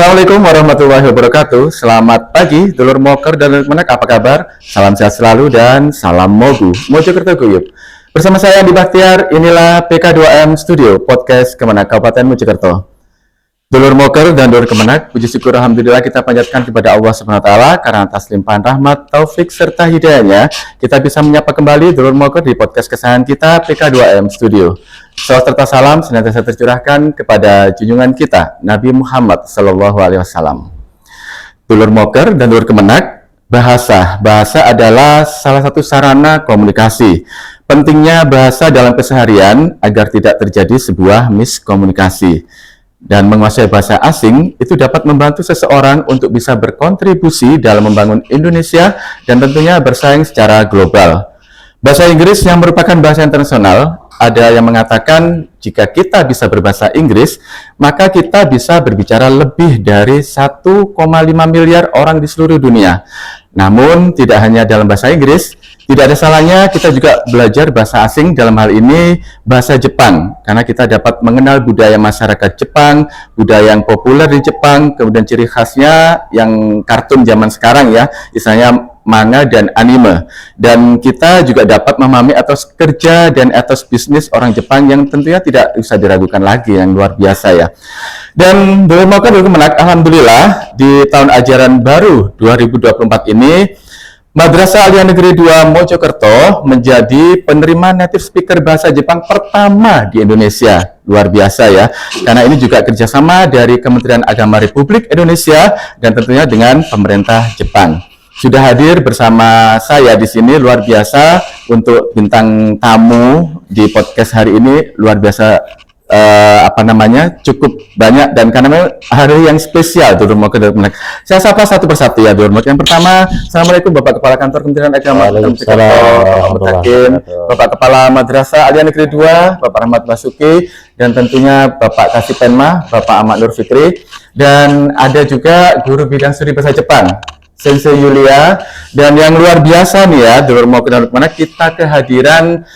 Assalamualaikum warahmatullahi wabarakatuh. Selamat pagi, dulur moker dan dulur menek, apa kabar? Salam sehat selalu dan salam mogu. Mojokerto Guyup. Bersama saya Andi Baktiar, inilah PK2M Studio, podcast Kemenak Kabupaten Mojokerto. Dulur moker dan dulur kemenak, puji syukur alhamdulillah kita panjatkan kepada Allah Subhanahu wa taala karena atas limpahan rahmat, taufik serta hidayahnya kita bisa menyapa kembali dulur moker di podcast kesayangan kita PK2M Studio. Salam serta salam senantiasa tercurahkan kepada junjungan kita Nabi Muhammad sallallahu alaihi wasallam. Dulur moker dan dulur kemenak, bahasa adalah salah satu sarana komunikasi. Pentingnya bahasa dalam keseharian agar tidak terjadi sebuah miskomunikasi. Dan menguasai bahasa asing itu dapat membantu seseorang untuk bisa berkontribusi dalam membangun Indonesia dan tentunya bersaing secara global. Bahasa Inggris yang merupakan bahasa internasional, ada yang mengatakan jika kita bisa berbahasa Inggris, maka kita bisa berbicara lebih dari 1,5 miliar orang di seluruh dunia. Namun tidak hanya dalam bahasa Inggris, tidak ada salahnya kita juga belajar bahasa asing, dalam hal ini bahasa Jepang, karena kita dapat mengenal budaya masyarakat Jepang, budaya yang populer di Jepang, kemudian ciri khasnya yang kartun zaman sekarang ya, misalnya manga dan anime. Dan kita juga dapat memahami etos kerja dan etos bisnis orang Jepang yang tentunya tidak bisa diragukan lagi, yang luar biasa ya. Dan dulu menak, alhamdulillah di tahun ajaran baru 2024 ini Madrasah Alia Negeri 2 Mojokerto menjadi penerima native speaker bahasa Jepang pertama di Indonesia. Luar biasa ya, karena ini juga kerjasama dari Kementerian Agama Republik Indonesia dan tentunya dengan pemerintah Jepang. Sudah hadir bersama saya di sini, luar biasa untuk bintang tamu di podcast hari ini, luar biasa. Cukup banyak dan karena hari yang spesial Dulur Moker dan Menek. Saya sapa satu persatu ya Dulur Moker. Yang pertama, Assalamualaikum Bapak Kepala Kantor Kementerian Agama Bapak Kepala Madrasah Alia Negeri 2 Bapak Rahmat Basuki, dan tentunya Bapak Kasih Penma Bapak Ahmad Nur Fikri, dan ada juga Guru Bidang Studi Bahasa Jepang Sensei Yulia. Dan yang luar biasa nih ya Dulur Moker dan Menek, kita kehadiran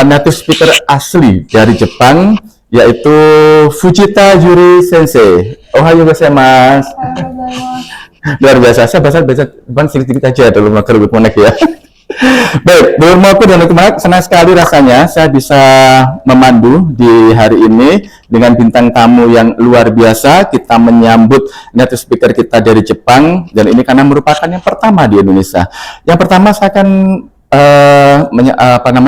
native speaker asli dari Jepang, yaitu Fujita Yuri Sensei. Ohayo gozaimasu. Luar biasa. Saya bahasa sedikit aja dulu moker lebih konek ya. Baik, dulur moker dan kemenak, senang sekali rasanya saya bisa memandu di hari ini dengan bintang tamu yang luar biasa. Kita menyambut native speaker kita dari Jepang, dan ini karena merupakan yang pertama di Indonesia. Yang pertama saya akan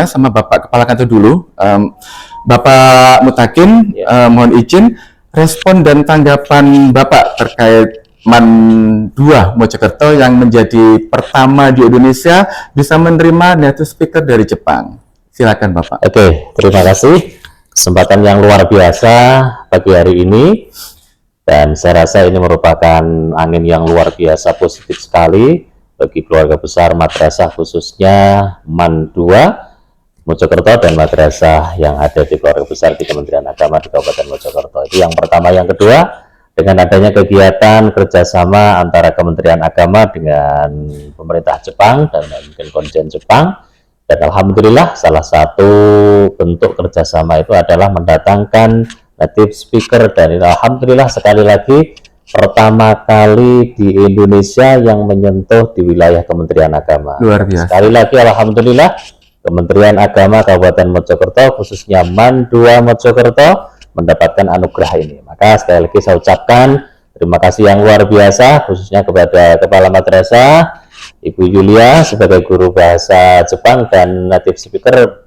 sama Bapak Kepala Kantor dulu, Bapak Mutakin, mohon izin respon dan tanggapan Bapak terkait MAN 2 Mojokerto yang menjadi pertama di Indonesia bisa menerima native speaker dari Jepang. Silakan Bapak. Oke, terima kasih. Kesempatan yang luar biasa pagi hari ini, dan saya rasa ini merupakan angin yang luar biasa positif sekali bagi keluarga besar madrasah, khususnya MAN 2 Mojokerto dan madrasah yang ada di keluarga besar di Kementerian Agama di Kabupaten Mojokerto. Itu yang pertama. Yang kedua, dengan adanya kegiatan kerjasama antara Kementerian Agama dengan pemerintah Jepang dan mungkin konjen Jepang, dan alhamdulillah salah satu bentuk kerjasama itu adalah mendatangkan native speaker, dan alhamdulillah sekali lagi pertama kali di Indonesia yang menyentuh di wilayah Kementerian Agama. Luar biasa. Sekali lagi alhamdulillah Kementerian Agama Kabupaten Mojokerto, khususnya MAN 2 Mojokerto, mendapatkan anugerah ini. Maka sekali lagi saya ucapkan terima kasih yang luar biasa khususnya kepada Kepala Madrasah Ibu Yulia sebagai guru bahasa Jepang dan native speaker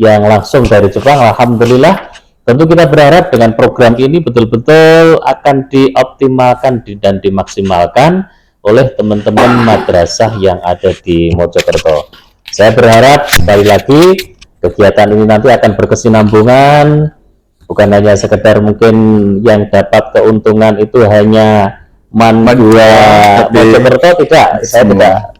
yang langsung dari Jepang. Alhamdulillah, tentu kita berharap dengan program ini betul-betul akan dioptimalkan dan dimaksimalkan oleh teman-teman madrasah yang ada di Mojokerto. Saya berharap sekali lagi kegiatan ini nanti akan berkesinambungan, bukan hanya sekedar mungkin yang dapat keuntungan itu hanya MAN 2 Mojokerto, tidak. Saya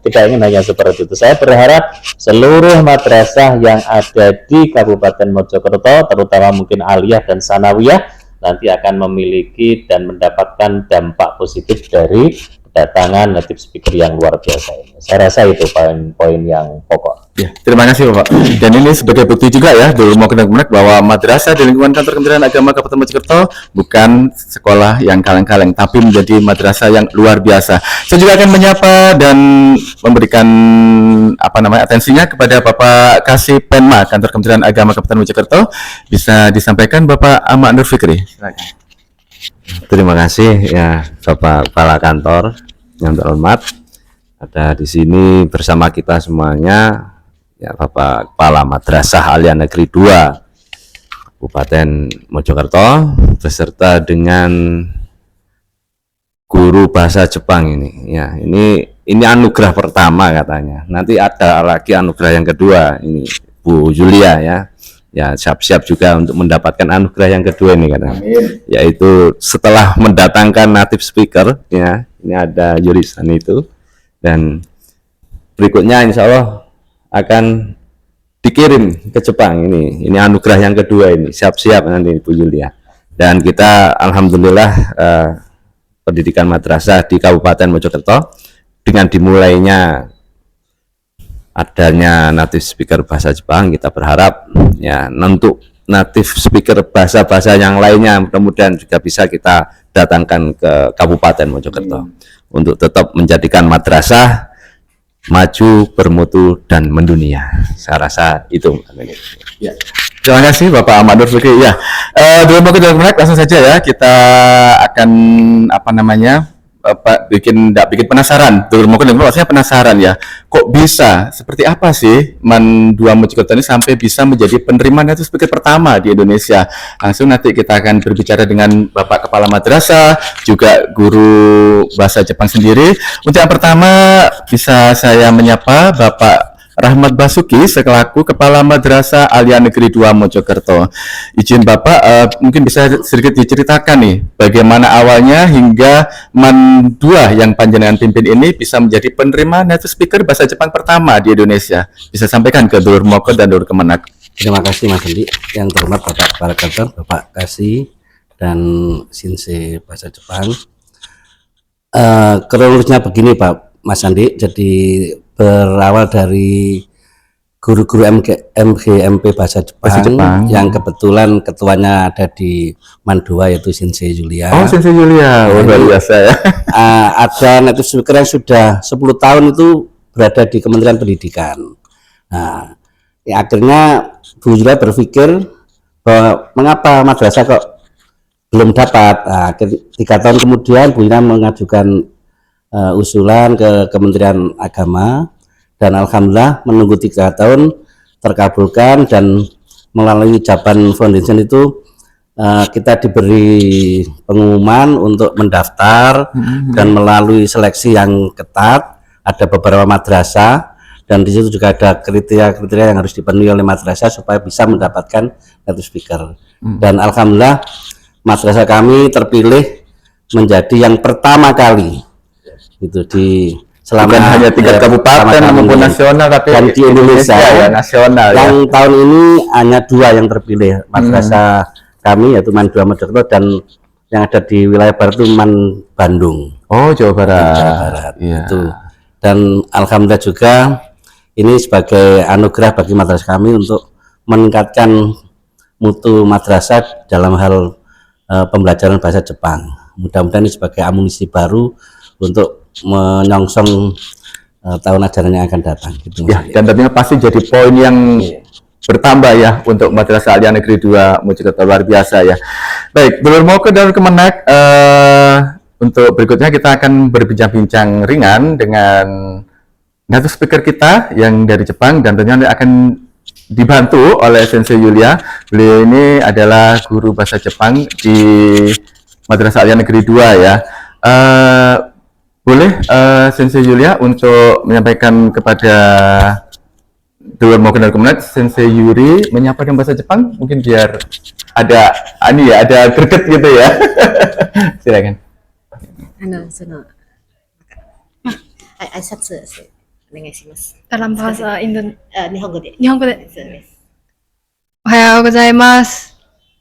tidak ingin hanya seperti itu. Saya berharap seluruh madrasah yang ada di Kabupaten Mojokerto, terutama mungkin aliyah dan sanawiyah, nanti akan memiliki dan mendapatkan dampak positif dari kedatangan native speaker yang luar biasa ini. Saya rasa itu poin-poin yang pokok. Ya, terima kasih Bapak. Dan ini sebagai bukti juga ya, dulu mau kenek bahwa madrasah di lingkungan kantor Kementerian Agama Kabupaten Mojokerto bukan sekolah yang kaleng-kaleng, tapi menjadi madrasah yang luar biasa. Saya juga akan menyapa dan memberikan atensinya kepada Bapak Kasih Penma Kantor Kementerian Agama Kabupaten Mojokerto. Bisa disampaikan Bapak Ahmad Nur Fikri. Silakan. Terima kasih ya Bapak Kepala Kantor yang terhormat. Ada di sini bersama kita semuanya ya Bapak Kepala Madrasah Alia Negeri 2 Kabupaten Mojokerto beserta dengan guru bahasa Jepang ini. Ya, ini anugerah pertama katanya. Nanti ada lagi anugerah yang kedua ini Bu Julia ya. Ya, siap-siap juga untuk mendapatkan anugerah yang kedua ini katanya. Amin. Yaitu setelah mendatangkan native speaker ya. Ini ada jurusan itu dan berikutnya insya Allah akan dikirim ke Jepang ini anugerah yang kedua ini, siap-siap nanti Bu Julia. Dan kita alhamdulillah pendidikan madrasah di Kabupaten Mojokerto dengan dimulainya adanya native speaker bahasa Jepang, kita berharap ya untuk native speaker bahasa-bahasa yang lainnya mudah-mudahan juga bisa kita datangkan ke Kabupaten Mojokerto untuk tetap menjadikan madrasah maju, bermutu, dan mendunia. Saya rasa itu. Ya. Terima kasih Bapak Ahmad Nur Fikri. Ya, dulu mau langsung saja ya, kita akan bikin penasaran. Dulu mau maksudnya penasaran ya. Kok bisa? Seperti apa sih Man 2 Mojokerto ini sampai bisa menjadi penerima native speaker pertama di Indonesia? Langsung nanti kita akan berbicara dengan Bapak Kepala Madrasah, juga guru bahasa Jepang sendiri. Untuk yang pertama bisa saya menyapa Bapak Rahmat Basuki selaku Kepala Madrasah Alia Negeri 2 Mojokerto. Izin Bapak, mungkin bisa sedikit diceritakan nih bagaimana awalnya hingga Man 2 yang panjenengan pimpin ini bisa menjadi penerima native speaker bahasa Jepang pertama di Indonesia. Bisa sampaikan ke Dulur Moko dan Dulur Kemenak. Terima kasih Mas Andi, yang terhormat Bapak Kepala Kantor, Bapak Kasih dan Shinsei bahasa Jepang. Kronologisnya begini Pak Mas Andi, jadi berawal dari guru-guru MGMP bahasa Jepang yang kebetulan ketuanya ada di Man 2 yaitu Shinsei Julia. Oh, Shinsei Julia, luar biasa ya. Ada native speaker yang sudah 10 tahun itu berada di Kementerian Pendidikan. Nah, ya akhirnya Bu Julia berpikir bahwa mengapa madrasah kok belum dapat. Nah, 3 tahun kemudian Bu Julia mengajukan usulan ke Kementerian Agama dan alhamdulillah menunggu 3 tahun terkabulkan, dan melalui Japan Foundation itu kita diberi pengumuman untuk mendaftar dan melalui seleksi yang ketat. Ada beberapa madrasah dan di situ juga ada kriteria-kriteria yang harus dipenuhi oleh madrasah supaya bisa mendapatkan native speaker. Dan alhamdulillah madrasah kami terpilih menjadi yang pertama kali itu di selama bukan hanya tingkat kabupaten maupun nasional, tapi dan di Indonesia ya, nasional yang ya. Tahun ini hanya 2 yang terpilih madrasah kami, yaitu Man 2 Mojokerto dan yang ada di wilayah barat itu Man Bandung. Oh, Jawa Barat. Jawa Barat ya. itu. Dan alhamdulillah juga ini sebagai anugerah bagi madrasah kami untuk meningkatkan mutu madrasah dalam hal pembelajaran bahasa Jepang. Mudah-mudahan ini sebagai amunisi baru untuk menyongsong tahun ajaran yang akan datang gitu. Ya, dan tentunya pasti jadi poin yang bertambah ya untuk Madrasah Alia Negeri 2 Mojokerto, luar biasa ya. Baik, Dulur Moko dan Kemenak, untuk berikutnya kita akan berbincang-bincang ringan dengan native speaker kita yang dari Jepang, dan tentunya akan dibantu oleh Sensei Julia. Beliau ini adalah guru bahasa Jepang di Madrasah Alia Negeri 2 ya. Boleh Sensei Julia untuk menyampaikan kepada Dulur Moko dan Kemenak, Sensei Yuri menyapa dengan bahasa Jepang, mungkin biar ada ada greget gitu ya. Silakan.挨拶お願いします。 dalam bahasa Indonesia. 日本語で。日本語で。そうです。おはようございます。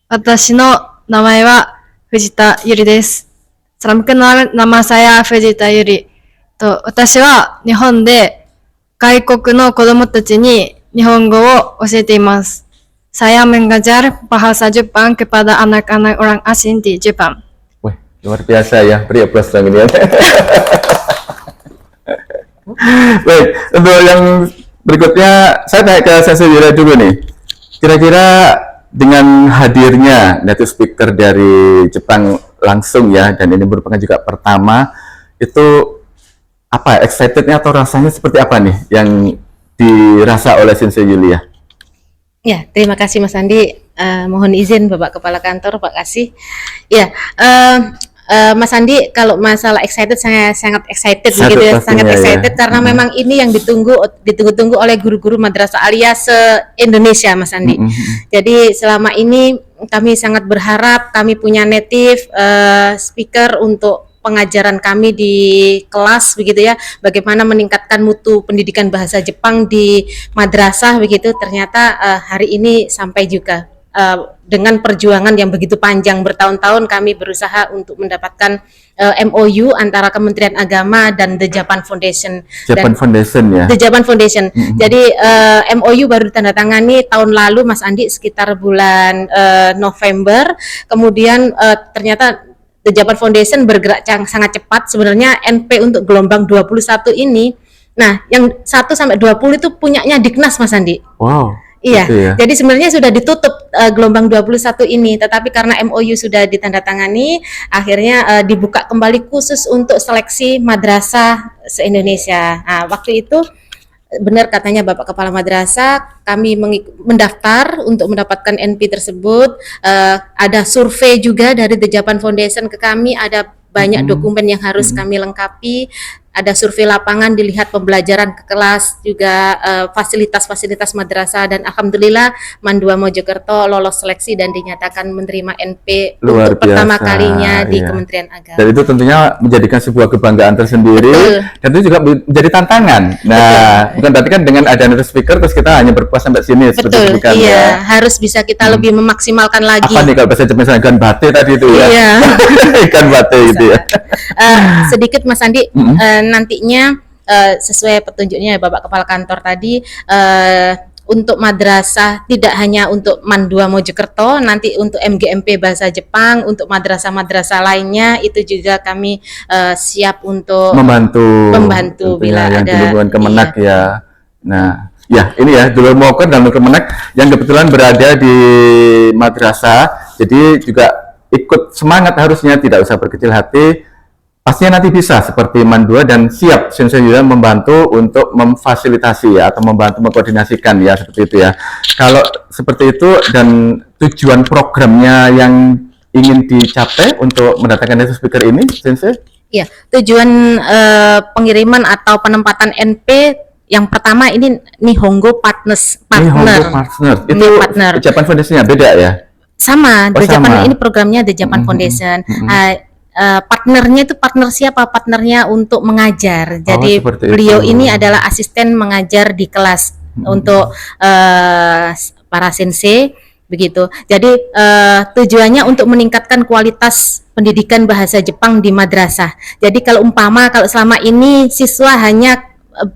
私の名前は藤田ゆりです。Salam kenal, nama saya Vegeta Yuri. 私は日本で外国の子供たちに日本語を教えています。Saya mengajar bahasa Jepang kepada anak-anak orang asing di Jepang. Wih, luar biasa ya, beri aplaus dong ini ya. Baik, untuk yang berikutnya saya tanya ke Sensei Yura dulu nih. Kira-kira dengan hadirnya native speaker dari Jepang langsung ya, dan ini merupakan juga pertama, itu apa excitednya atau rasanya seperti apa nih yang dirasa oleh Sensei Yulia? Ya, terima kasih Mas Andi. Mohon izin Bapak Kepala Kantor, Pak Kasih. Ya, Mas Andi, kalau masalah excited saya sangat excited begitu ya, sangat excited karena memang ini yang ditunggu-tunggu oleh guru-guru madrasah aliyah se-Indonesia, Mas Andi. Jadi selama ini kami sangat berharap kami punya native speaker untuk pengajaran kami di kelas begitu ya, bagaimana meningkatkan mutu pendidikan bahasa Jepang di madrasah begitu. Ternyata hari ini sampai juga dengan perjuangan yang begitu panjang bertahun-tahun kami berusaha untuk mendapatkan MOU antara Kementerian Agama dan The Japan Foundation. The Japan Foundation. Jadi MOU baru ditandatangani tahun lalu Mas Andi sekitar bulan November. Kemudian ternyata The Japan Foundation bergerak sangat cepat. Sebenarnya NP untuk gelombang 21 ini, nah yang 1 sampai 20 itu punyanya Diknas Mas Andi. Wow. Iya, gitu ya. Jadi sebenarnya sudah ditutup gelombang 21 ini, tetapi karena MOU sudah ditandatangani, akhirnya dibuka kembali khusus untuk seleksi madrasah se-Indonesia. Nah, waktu itu benar katanya Bapak Kepala Madrasah, kami mendaftar untuk mendapatkan NP tersebut. Ada survei juga dari The Japan Foundation ke kami, ada banyak dokumen yang harus kami lengkapi. Ada survei lapangan, dilihat pembelajaran ke kelas, juga fasilitas-fasilitas madrasah, dan alhamdulillah Mandua Mojokerto lolos seleksi dan dinyatakan menerima NP Luar untuk pertama biasa, kalinya di iya. Kementerian Agama. Dan itu tentunya menjadikan sebuah kebanggaan tersendiri. Betul. Dan itu juga menjadi tantangan. Nah, bukan berarti kan dengan ada native speaker terus kita hanya berpuas sampai sini seperti Betul, itu kan iya, ya. harus bisa kita lebih memaksimalkan lagi. Apa nih kalau bahasa Jepang misalnya ikan bate tadi itu ya? Iya. Ikan bate gitu ya. Sedikit Mas Andi, nantinya sesuai petunjuknya Bapak Kepala Kantor tadi, untuk madrasah tidak hanya untuk Mandua Mojokerto, nanti untuk MGMP Bahasa Jepang, untuk madrasah-madrasah lainnya itu juga kami siap untuk membantu tentunya bila yang ada, di lingkungan Kemenak ya. Nah, ya ini ya Dulur Moker dan Kemenak yang kebetulan berada di madrasah, jadi juga ikut semangat harusnya, tidak usah berkecil hati. Pastinya nanti bisa seperti Mandua dan siap Sensei Yulia membantu untuk memfasilitasi ya, atau membantu mengkoordinasikan ya, seperti itu ya. Kalau seperti itu dan tujuan programnya yang ingin dicapai untuk mendatangkan native speaker ini, Sensei? Ya, tujuan pengiriman atau penempatan NP yang pertama ini Nihongo partner. Nihongo partner. Itu partner. Japan Foundation-nya beda ya? Sama, Oh, The Japan sama. ini programnya The Japan Foundation. Partnernya itu partner siapa? Partnernya untuk mengajar. Jadi seperti beliau itu. ini adalah asisten mengajar di kelas untuk para sensei begitu. Jadi tujuannya untuk meningkatkan kualitas pendidikan bahasa Jepang di madrasah. Jadi kalau selama ini siswa hanya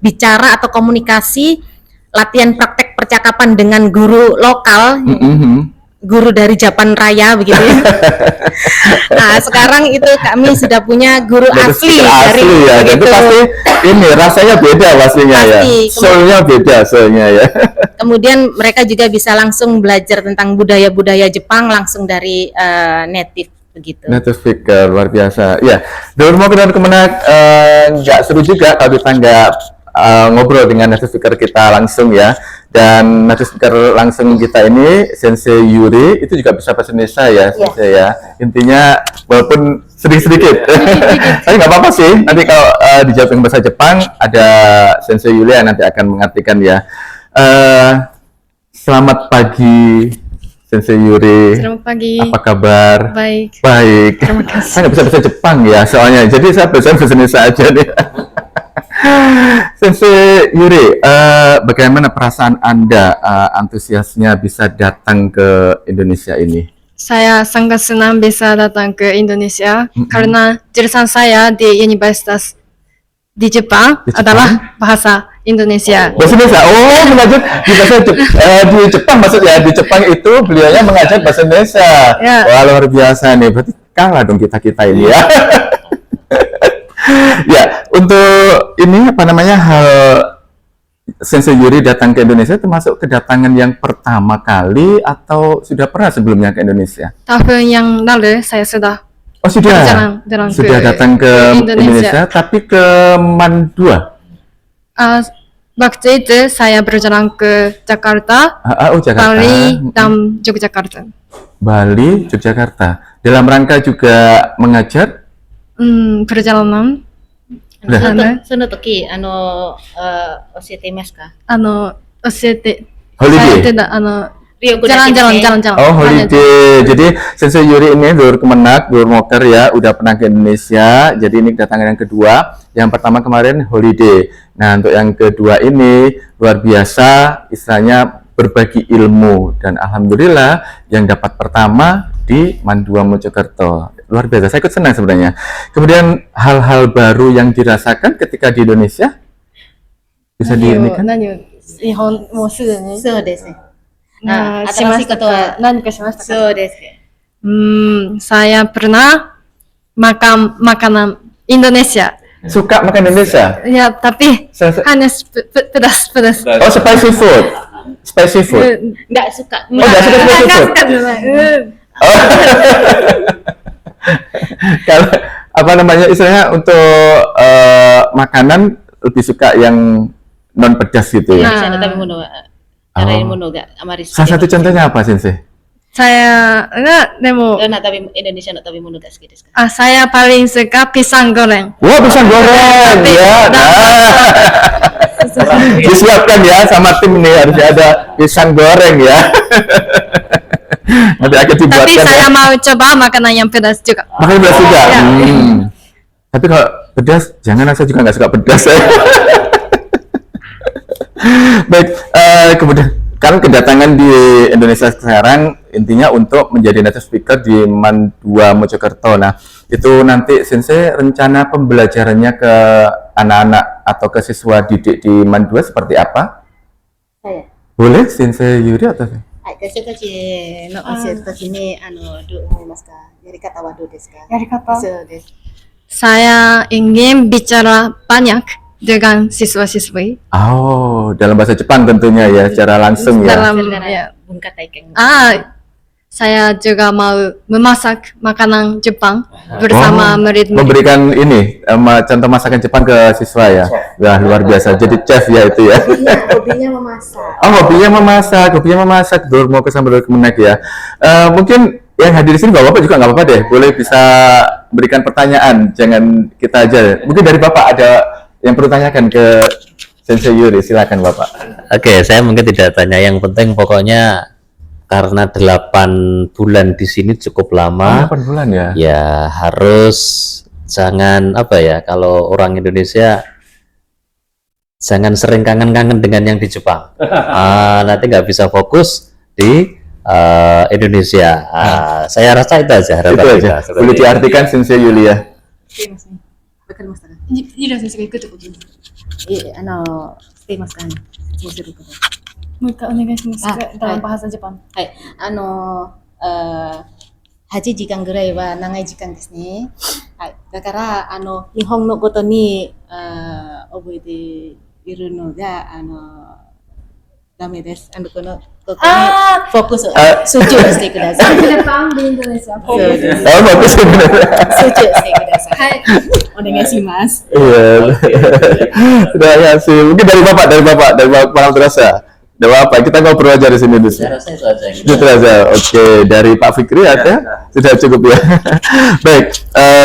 bicara atau komunikasi, latihan praktek percakapan dengan guru lokal, guru dari Japan Raya begitu ya. Nah, sekarang itu kami sudah punya guru asli dari ya. Dan itu pasti ini rasanya beda pastinya ya. Soalnya beda soalnya ya. Kemudian mereka juga bisa langsung belajar tentang budaya-budaya Jepang langsung dari native begitu. Native speaker luar biasa. Ya, Dulur Moker dan Kemenak nggak seru juga kalau kita nggak ngobrol dengan native speaker kita langsung ya. Dan native speaker langsung kita ini Sensei Yuri itu juga bisa bahasa Indonesia ya, Sensei ya. Intinya walaupun sedikit. Tapi nggak apa-apa sih. Nanti kalau dijawab dengan bahasa Jepang ada Sensei Yuri yang nanti akan mengartikan ya. Selamat pagi Sensei Yuri. Selamat pagi. Apa kabar? Baik. Baik. Terima kasih. Saya nggak bisa bahasa Jepang ya soalnya. Jadi saya bahasa Indonesia aja nih. Sensei Yuri, bagaimana perasaan Anda antusiasnya bisa datang ke Indonesia ini? saya sangat senang bisa datang ke Indonesia karena jurusan saya di Universitas di Jepang adalah bahasa Indonesia. Bahasa Indonesia. Oh, mengajar di bahasa di Jepang maksudnya. Di Jepang itu beliaunya mengajar bahasa Indonesia. Ya. Wah, luar biasa nih. Berarti kalah dong kita ini ya. Ya, untuk ini apa namanya hal Sensei Yuri datang ke Indonesia termasuk kedatangan yang pertama kali atau sudah pernah sebelumnya ke Indonesia? Tahun yang lalu saya sudah Oh sudah, jalan sudah ke datang ke Indonesia. Indonesia, tapi ke MAN 2. waktu itu saya berjalan ke Jakarta, Jakarta. Bali, dan Yogyakarta. Bali, Yogyakarta. Dalam rangka juga mengajar? perjalanan. その時、教えていますか？教えて、 Holiday? saya tidak, jalan-jalan. Oh, holiday. Jadi Sensei Yuri ini lulur Kemenak, lulur Moker ya, udah pernah ke Indonesia. Jadi ini kedatangan yang kedua. Yang pertama kemarin holiday. Nah, untuk yang kedua ini luar biasa, istilahnya berbagi ilmu. Dan alhamdulillah yang dapat pertama di MAN 2 Mojokerto. Luar biasa, saya ikut senang sebenarnya. Kemudian hal-hal baru yang dirasakan ketika di Indonesia bisa diinikan? 日本もうすでにそうですね。しましたか？何かしましたか？そうです。saya pernah makan makanan Indonesia. Suka makan Indonesia? Ya, tapi hanya pedas. Oh, spicy food. Spicy food. Nggak suka. Oh, nggak suka spicy food. Oh. Kalau apa namanya istilahnya untuk makanan lebih suka yang non pedas gitu ya. Salah satu contohnya apa Sensei? Saya demo. Saya paling suka pisang goreng. Wah, pisang goreng ya. Disiapkan ya sama tim ini harus ada pisang goreng ya. Nanti akan dibuatkan. Tapi saya mau coba makanan yang pedas juga. Makanan pedas juga. Ya. Tapi kalau pedas, jangan, saya juga nggak suka pedas. Baik, kemudian kan kedatangan di Indonesia sekarang intinya untuk menjadi native speaker di MAN 2 Mojokerto. Nah, itu nanti Sensei rencana pembelajarannya ke anak-anak atau ke siswa didik di MAN 2 seperti apa? Saya. Boleh Sensei Yuri atau? 学生たちの教えるときに、どう思いますか？やり方はどうですか？やり方？そうです。Saya ingin bicara banyak dengan siswa-siswi. Oh, dalam bahasa Jepang tentunya ya, secara langsung ya. Dalam bunga taiken. Saya juga mau memasak makanan Jepang bersama murid-murid. Memberikan ini contoh masakan Jepang ke siswa ya. Wah, luar biasa. Jadi chef ya itu ya. Hobinya memasak. Oh, hobinya memasak. Dulu mau ke sambil Kemenak ya. Mungkin yang hadir di sini Bapak juga nggak apa-apa deh. Boleh bisa berikan pertanyaan, jangan kita aja. Mungkin dari Bapak ada yang perlu tanyakan ke Sensei Yuri, silakan Bapak. Oke, saya mungkin tidak tanya, yang penting pokoknya karena 8 bulan di sini cukup lama. 8 bulan ya? Ya harus jangan kalau orang Indonesia jangan sering kangen-kangen dengan yang di Jepang. Nanti nggak bisa fokus di Indonesia. Saya rasa itu aja harapan itu aja. kita. Boleh diartikan Sensei Yuri ya? ゆら先生が行くってことですか？していますかね。そうすること。もう一回お願いします。dalam bahasa Jepang。はい。8時間ぐらいは長い時間ですね。はい。だから、日本のことに、覚えているのが、ダメです。この、ここにフォークス、集中してください。 Jepang di Indonesia。 そうです。 Oh, bagus sebenarnya. 集中してください。はい。お願いします。 Iya. Sudah ya sih. Mungkin dari Bapak Pak Terasa. Tidak apa, kita ngobrol aja di sini. Saya rasa itu aja. Itu aja. Oke, dari Pak Fikri ada? Sudah cukup ya. Baik,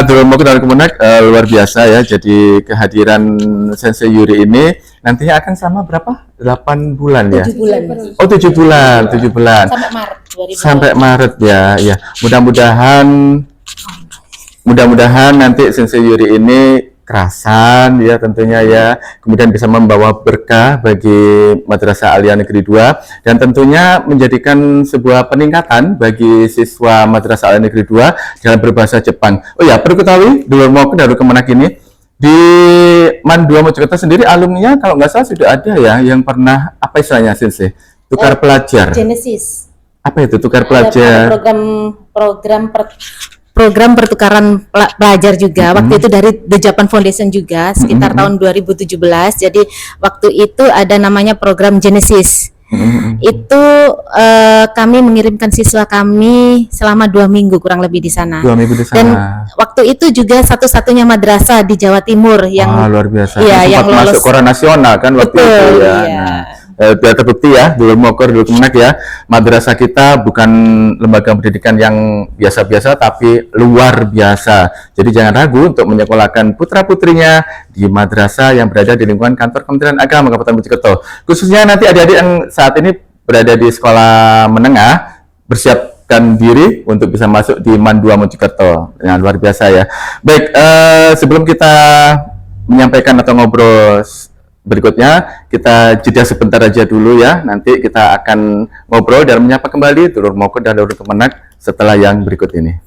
dulu mau kenal Kemenak luar biasa ya. Jadi kehadiran Sensei Yuri ini nantinya akan selama berapa? 8 bulan ya? 7 bulan. Oh, 7 bulan, 7 bulan. Sampai Maret 2020. Sampai Maret ya, ya. Mudah-mudahan nanti Sensei Yuri ini kerasan ya tentunya ya, kemudian bisa membawa berkah bagi Madrasah Aliyah Negeri 2 dan tentunya menjadikan sebuah peningkatan bagi siswa Madrasah Aliyah Negeri 2 dalam berbahasa Jepang. Oh ya, perlu ketahui dulu mau ke Kemenak ini di MAN 2 Mojokerto sendiri alumninya kalau nggak salah sudah ada ya yang pernah apa istilahnya Sensei? Tukar pelajar. Genesis. Apa itu tukar Ada pelajar? program pertukaran pelajar juga. Waktu itu dari The Japan Foundation juga sekitar tahun 2017. Jadi waktu itu ada namanya program Genesis. Itu kami mengirimkan siswa kami selama 2 minggu kurang lebih di sana. 2 minggu di sana. Dan waktu itu juga satu-satunya madrasah di Jawa Timur yang luar biasa. Iya, yang sempat masuk lolos. koran nasional kan waktu Betul, itu ya. iya. Biar terbukti ya, dulu Mokor, dulu Kemenak ya, madrasah kita bukan lembaga pendidikan yang biasa-biasa tapi luar biasa. Jadi jangan ragu untuk menyekolahkan putra-putrinya di madrasah yang berada di lingkungan kantor Kementerian Agama Kabupaten Mojokerto. Khususnya nanti adik-adik yang saat ini berada di sekolah menengah, bersiapkan diri untuk bisa masuk di MAN 2 Mojokerto. Yang luar biasa ya. Baik, sebelum kita menyampaikan atau ngobrol berikutnya, kita jeda sebentar aja dulu ya. Nanti kita akan ngobrol dan menyapa kembali Dulur Mokor dan Dulur Kemenak setelah yang berikut ini.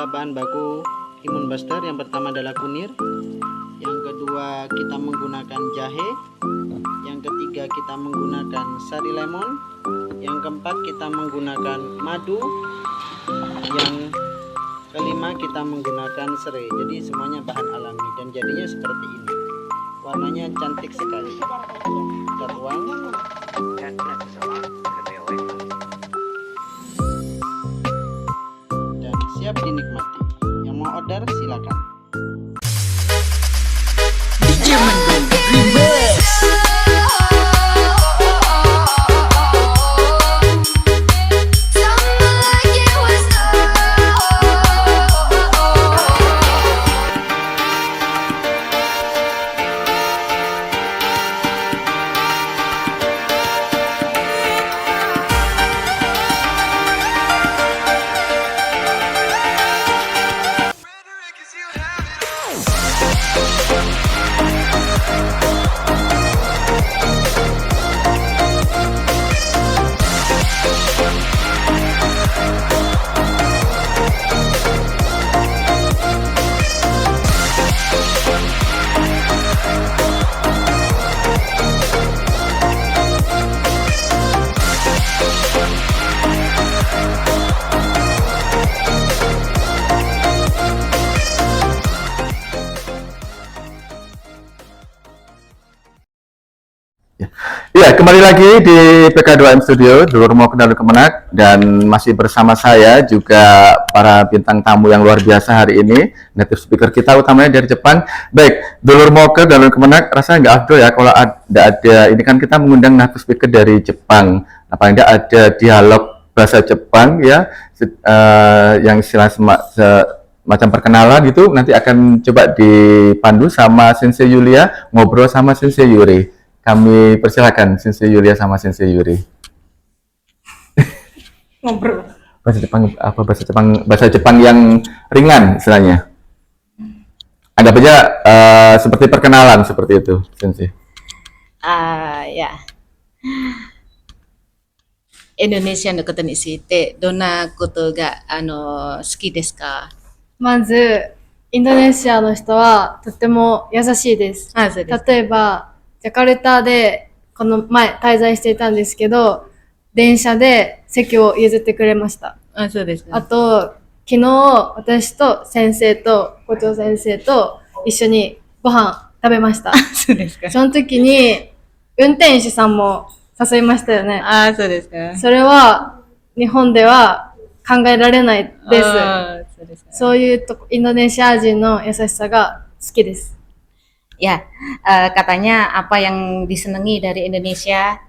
Bahan baku imun buster. Yang pertama adalah kunir, yang kedua kita menggunakan jahe, yang ketiga kita menggunakan sari lemon, yang keempat kita menggunakan madu, yang kelima kita menggunakan serai. Jadi semuanya bahan alami dan jadinya seperti ini, warnanya cantik sekali. Kita tuang dan siap dinikmati. Yang mau order silakan. Ya, kembali lagi di PK2M Studio, Dulur Mokor dan Dulur Kemenak, dan masih bersama saya juga para bintang tamu yang luar biasa hari ini, native speaker kita utamanya dari Jepang. Baik, Dulur Mokor dan Dulur Kemenak, rasanya nggak afdol ya kalau ada, ini kan kita mengundang native speaker dari Jepang, apa enggak ada dialog bahasa Jepang ya, yang istilah macam perkenalan gitu, nanti akan coba dipandu sama Sensei Yulia, ngobrol sama Sensei Yuri. Kami persilakan Sensei Yulia sama Sensei Yuri. Ngobrol. Bahasa Jepang apa? Bahasa Jepang yang ringan istilahnya. Anggap aja seperti perkenalan seperti itu, Sensei. Ya. Indonesiaのことについてどんなことが好きですか？まず、インドネシアの人はとっても優しいです。そうです。例えば、ジャカルタでこの前滞在していたんですけど、電車で席を譲ってくれました。そうです。あと、昨日、私と先生と校長先生と一緒にご飯食べました。そうですか。その時に、運転手さんも誘いましたよね。ああ、そうですか。それは、日本では考えられないです。あーそうですか. そういうとこインドネシア人の優しさが好きです。 Ya, katanya apa yang disenangi dari Indonesia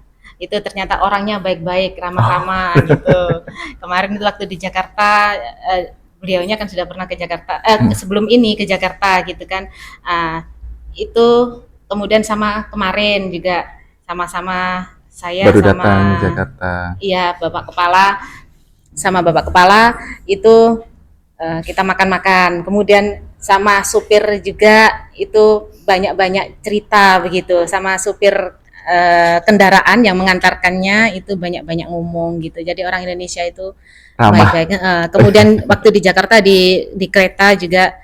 itu ternyata orangnya baik-baik, ramah-ramah gitu. Kemarin itu waktu di Jakarta, beliaunya kan sudah pernah ke Jakarta, sebelum ini ke Jakarta gitu kan. Itu kemudian sama kemarin juga sama-sama saya Baru sama datang ke Jakarta. iya Bapak Kepala sama Bapak Kepala itu kita makan-makan. Kemudian sama supir juga itu banyak-banyak cerita begitu. Sama supir kendaraan yang mengantarkannya itu banyak-banyak ngomong gitu. Jadi orang Indonesia itu Ramah. baik-baik. Kemudian waktu di Jakarta di kereta juga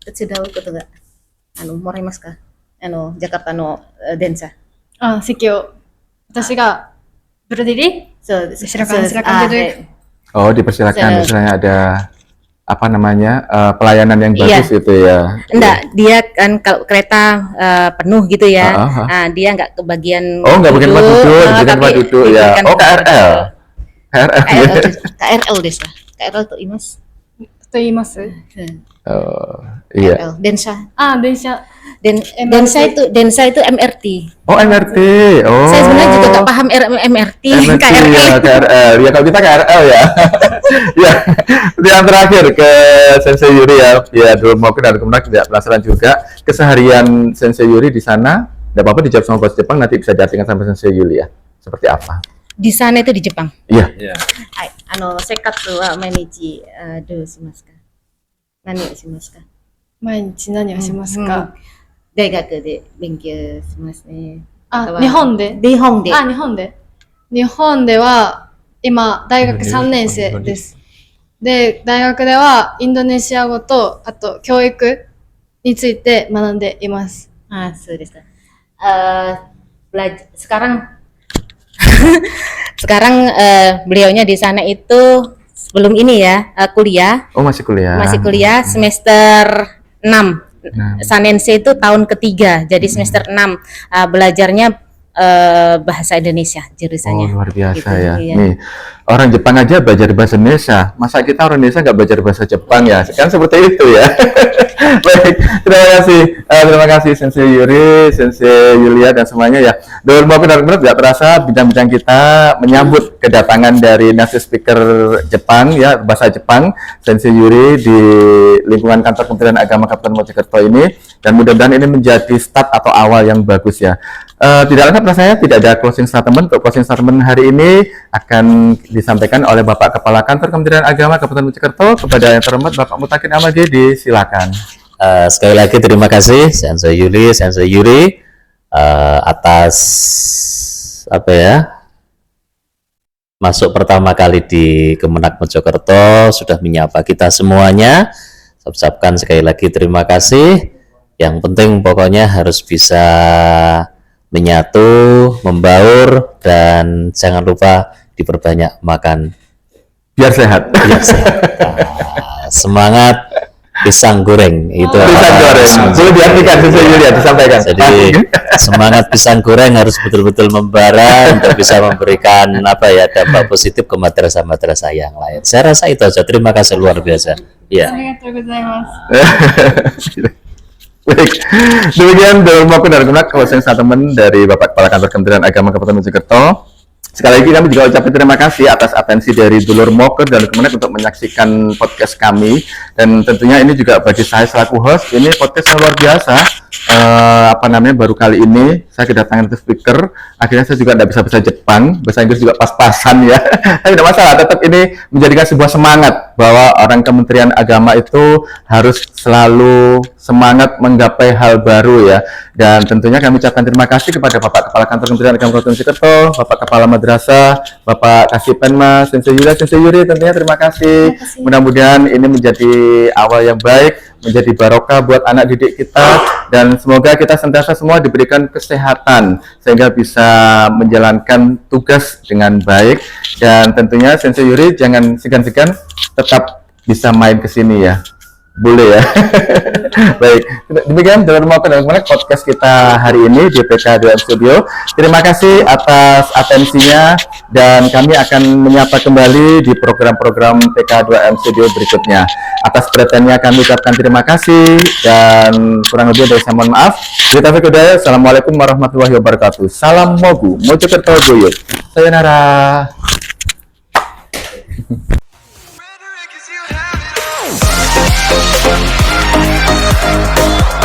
Tetsuda gitu enggak? Moraimasu ka? Jakarta no Densa. 席を私がberdiri, So, silakan duduk. Oh, dipersilakan. So- Misalnya ada apa namanya pelayanan yang bagus Iya. itu ya. Enggak, dia kan kalau kereta penuh gitu ya. Ah. Nah, dia enggak kebagian Oh, nggak bagian tempat duduk, diberikan tempat tapi duduk ya. diberikan Oh, tempat KRL. duduk. KRL. KRL desa. KRL tuh Imas. と言います。 Oh, iya. KRL Densa. 電車。 Densa itu MRT. Oh, MRT. Oh. Saya sebenarnya juga nggak paham MRT, MRT KRL. ya, KRL. Ya kalau kita KRL ya. Ya. Yang terakhir ke Sensei Yuri ya. Ya, dulu mau ke dan kemudian tidak penasaran juga keseharian Sensei Yuri di sana. Tidak apa-apa dijawab sama bahasa Jepang, nanti bisa diartikan sama Sensei Yuri ya. Seperti apa? Di sana itu di Jepang. Iya. Sekatsu wa mainichi do shimasu ka? Nani o shimasu ka? 毎日何をしますか、大学で勉強しますね。あ、日本で日本で。あ、日本で。日本では、今、大学3年生です。で、大学では、インドネシア語と、あと、教育について学んでいます。 そうですか. Sekarang beliaunya di sana itu sebelum ini ya kuliah, Oh, masih kuliah. masih kuliah semester 6. Sanense itu tahun ketiga, jadi semester 6 belajarnya bahasa Indonesia Oh, jurusannya. luar biasa Gitu, ya. iya. Nih, orang Jepang aja belajar bahasa Indonesia. Masa kita orang Indonesia nggak belajar bahasa Jepang ya? Kan seperti itu ya. Baik, terima kasih Sensei Yuri, Sensei Yulia dan semuanya ya. Dulu mau benar-benar tidak terasa bincang-bincang kita menyambut kedatangan dari native speaker Jepang ya, bahasa Jepang, Sensei Yuri di lingkungan kantor Kementerian Agama Kabupaten Mojokerto ini, dan mudah-mudahan ini menjadi start atau awal yang bagus ya. Tidak lengkap rasanya, tidak ada closing statement. Untuk closing statement hari ini akan disampaikan oleh Bapak Kepala Kantor Kementerian Agama Kabupaten Mojokerto. Kepada yang terhormat Bapak Mutakin Amadi, disilakan. Sekali lagi terima kasih Sensei Yuli, Sensei Yuri atas apa ya, masuk pertama kali di Kemenak Mojokerto, sudah menyapa kita semuanya. Saya ucapkan sekali lagi terima kasih. Yang penting pokoknya harus bisa menyatu, membaur, dan jangan lupa diperbanyak makan Biar sehat. biar sehat. Semangat pisang goreng itu Pisang goreng. Boleh diartikan Sensei Yulia, disampaikan. jadi semangat pisang goreng harus betul-betul membara untuk bisa memberikan apa ya, dampak positif ke madrasah-madrasah yang lain. Saya rasa itu aja. Terima kasih luar biasa. Ya. ありがとうございます。 Baik, demikian Dulur Moku dan Kemenak closing statement dari Bapak Kepala Kantor Kementerian Agama Kabupaten Mojokerto. Sekali lagi kami juga ucapkan terima kasih atas atensi dari Dulur Moku dan Kemenak untuk menyaksikan podcast kami, dan tentunya ini juga bagi saya selaku host, ini podcast yang luar biasa. Baru kali ini saya kedatangan ke speaker, akhirnya saya juga tidak bisa bahasa Jepang, bahasa Inggris juga pas-pasan ya. Tapi tidak masalah, tetap ini menjadikan sebuah semangat bahwa orang Kementerian Agama itu harus selalu semangat menggapai hal baru ya. Dan tentunya kami ucapkan terima kasih kepada Bapak Kepala Kantor Kementerian Agama Kabupaten Mojokerto, Bapak Kepala Madrasah, Bapak Kasipenmas, Sensei Yulia, Sensei Yuri, tentunya terima kasih. Mudah-mudahan ini menjadi awal yang baik menjadi barokah buat anak didik kita, dan semoga kita sentiasa semua diberikan kesehatan sehingga bisa menjalankan tugas dengan baik. Dan tentunya Sensei Yuri jangan segan-segan, tetap bisa main ke sini ya. Boleh ya. Baik, demikian Dulur Moker dan Kemenak podcast kita hari ini di PK2M Studio. Terima kasih atas atensinya, dan kami akan menyapa kembali di program-program PK2M Studio berikutnya. Atas perhatiannya kami ucapkan terima kasih, dan kurang lebih dari saya mohon maaf. Berita Fikudaya, Assalamualaikum warahmatullahi wabarakatuh. Salam Mogu, Mojokerto Guyub. Sayonara. Rhetoric is you have it all.